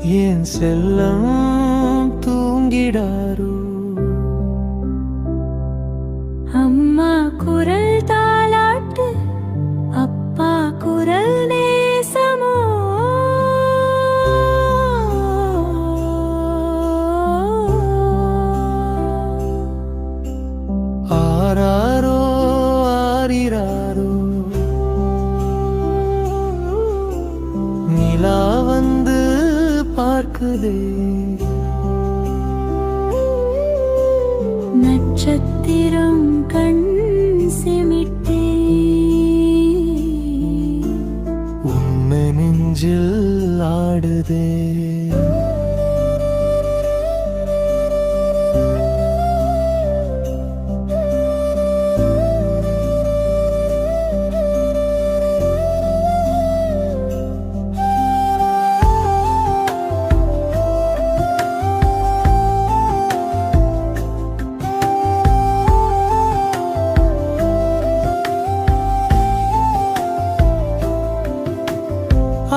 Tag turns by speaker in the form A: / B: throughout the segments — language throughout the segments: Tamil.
A: என் செல்லம் தூங்கிடாரோ.
B: அம்மா குரல் தாலாட்டு, அப்பா குரல் நேசமோ.
A: ஆராரோ ஆரிராரோ, நிலா வந்து பார்க்குதே.
B: நட்சத்திரம் கண் சிமிட்டே,
A: உன்னை நெஞ்சில் ஆடுதே.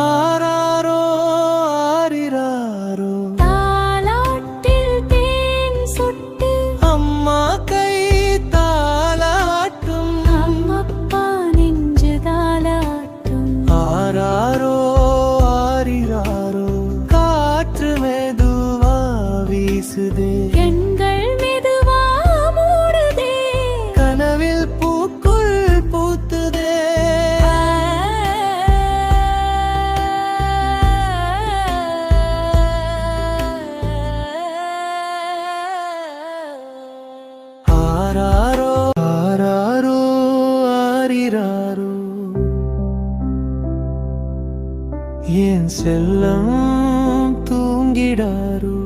A: ஆராரோ ஆரிராரோ,
B: தாலாட்டில் தேன் சொட்டு,
A: அம்மா கை தாலாட்டும்.
B: அம்மப்பா நெஞ்சு தாலாட்டும்.
A: ஆராரோ ஆரிராரோ, காற்று மெதுவா வீசுதே.
B: கண்கள் மெதுவா மூடுதே,
A: கனவில் பூக்குள் பூத்துதே. ஆராரோ ஆராரோ ஆரிராரோ, என் செல்லம் தூங்கிடாரோ.